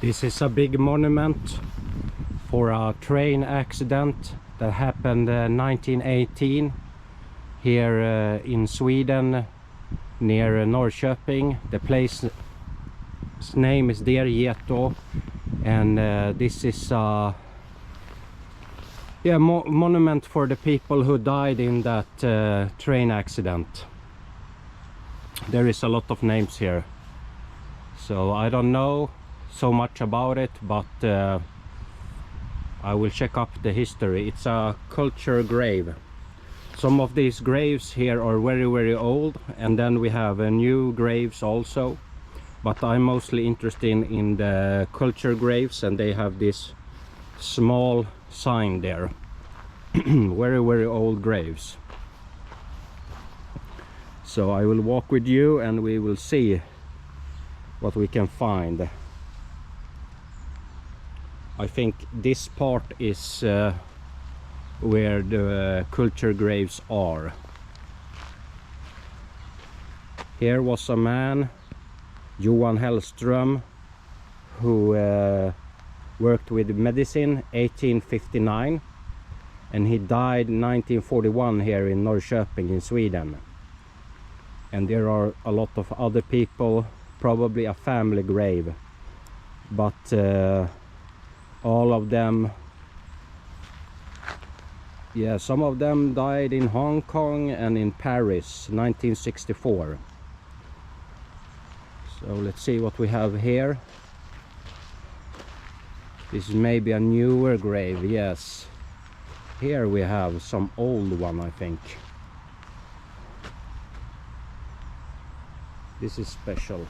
This is a big monument for a train accident that happened 1918 here in Sweden near Norrköping. The place's name is Der Geto, and this is a monument for the people who died in that train accident. There is a lot of names here, so I don't know so much about it, but I will check up the history. It's a culture grave. Some of these graves here are very old, and then we have new graves also, but I'm mostly interested in the culture graves, and they have this small sign there. very old graves. So I will walk with you and we will see what we can find. I think this part is where the culture graves are. Here was a man, Johan Hellström, who worked with medicine 1859, and he died 1941 here in Norrköping in Sweden. And there are a lot of other people, probably a family grave, but all of them, some of them died in Hong Kong and in Paris 1964. So let's see what we have here. This is maybe a newer grave. Yes, here we have some old one, I think. This is special.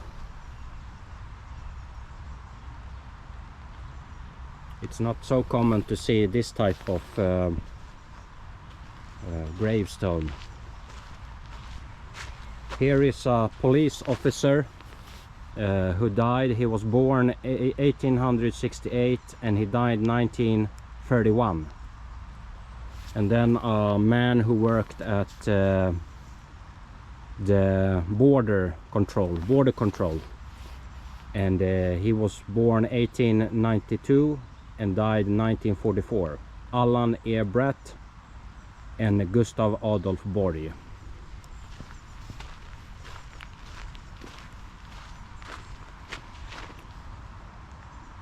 It's not so common to see this type of gravestone. Here is a police officer who died. He was born 1868 and he died 1931. And then a man who worked at the border control, and he was born 1892 and died 1944. Allan Ebratt and Gustav Adolf Borg.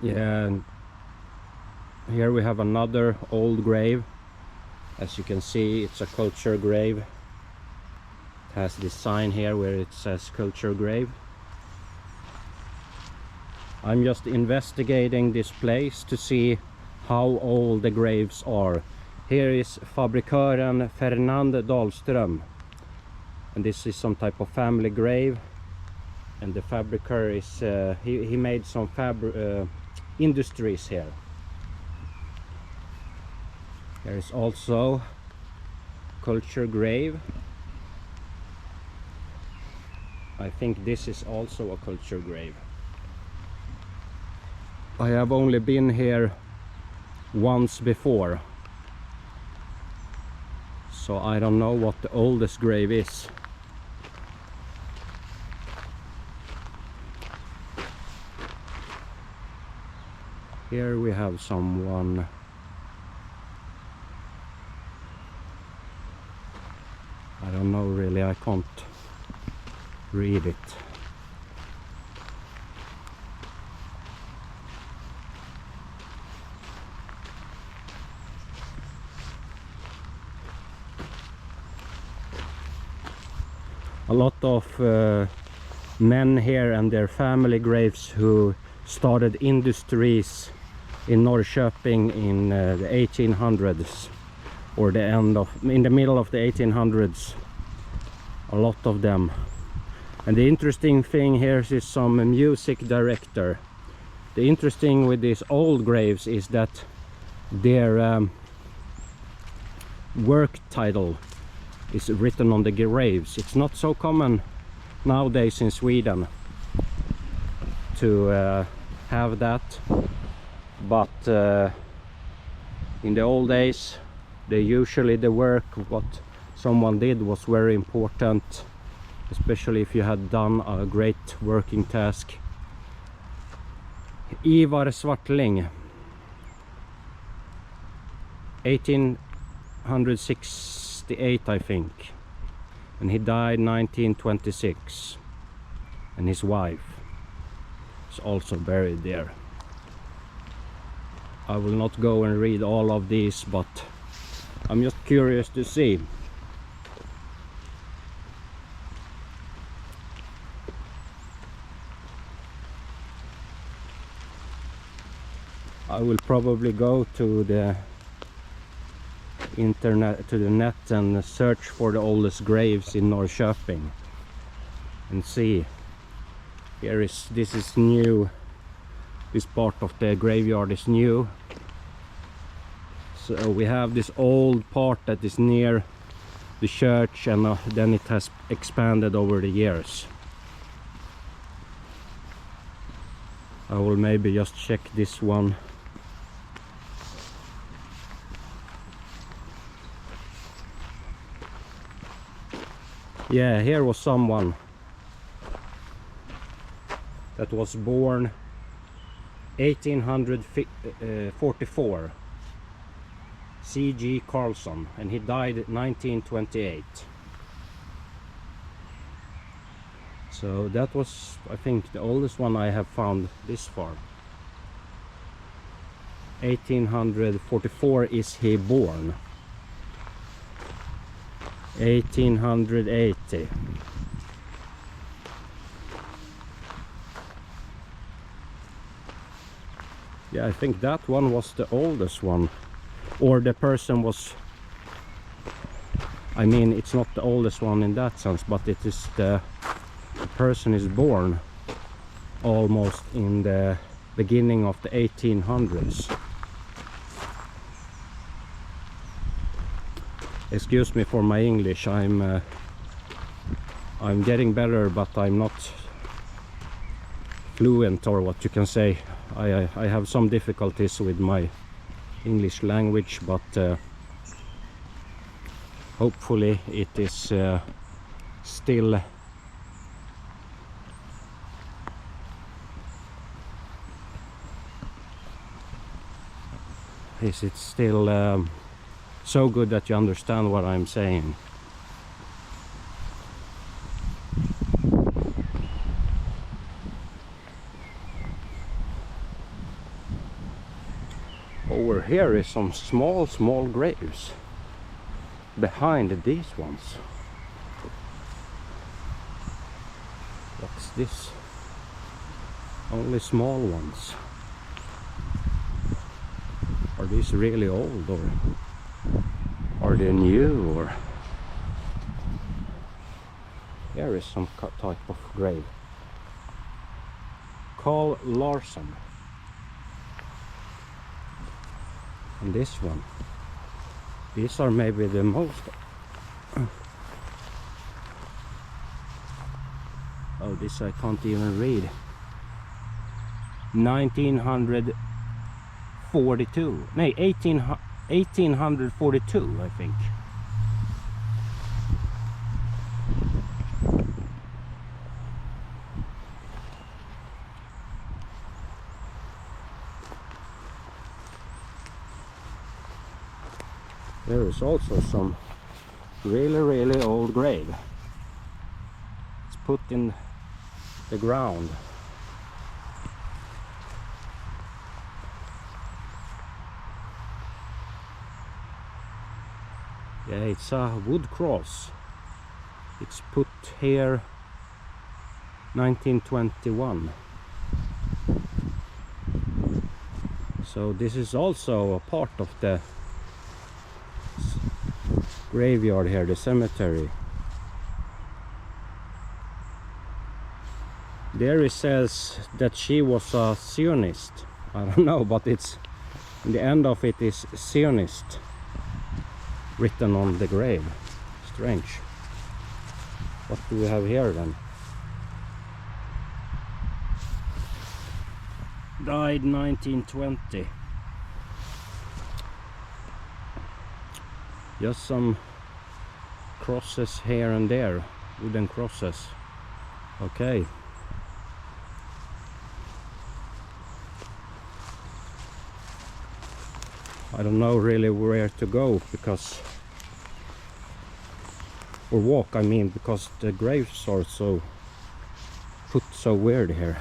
Yeah, and here we have another old grave. As you can see, it's a culture grave. It has this sign here where it says culture grave. I'm just investigating this place to see how old the graves are. Here is fabrikören Fernand Dahlström, and this is some type of family grave, and the fabriker is he made some industries here. There is also culture grave. I think this is also a culture grave. I have only been here once before, so I don't know what the oldest grave is. Here we have someone. I don't know really, I can't read it. A lot of men here and their family graves who started industries in Norrköping in the 1800s, or in the middle of the 1800s. A lot of them. And the interesting thing here is some music director. The interesting with these old graves is that their work title is written on the graves. It's not so common nowadays in Sweden to have that, but in the old days the work what someone did was very important, especially if you had done a great working task. Ivar Swartling, 1868 I think, and he died 1926, and his wife is also buried there. I will not go and read all of these, but I'm just curious to see. I will probably go to the internet, to the net, and search for the oldest graves in Norrköping and see. This is new. This part of the graveyard is new. So we have this old part that is near the church, and then it has expanded over the years. I will maybe just check this one. Yeah, here was someone that was born 1844, C.G. Carlson, and he died 1928. So that was, I think, the oldest one I have found this far. 1844 is he born. 1880. Yeah, I think that one was the oldest one, or the person was, I mean, it's not the oldest one in that sense, but it is the person is born almost in the beginning of the 1800s. Excuse me for my English. I'm getting better, but I'm not fluent, or what you can say. I have some difficulties with my English language, but hopefully it is still so good that you understand what I'm saying. Over here is some small graves behind these ones. What's this? Only small ones. Are these really old, or are they new? Or here is some type of grave. Carl Larsson. And this one. These are maybe the most. Oh, this I can't even read. 1942. No, 1842, I think. There is also some really old grave. It's put in the ground. Yeah, it's a wood cross. It's put here 1921. So this is also a part of the graveyard here, the cemetery. There it says that she was a Zionist. I don't know, but it's in the end of it is Zionist written on the grave. Strange. What do we have here then? Died 1920. Just some crosses here and there, wooden crosses. Okay. I don't know really where to go, because, or walk I mean, because the graves are so put so weird here.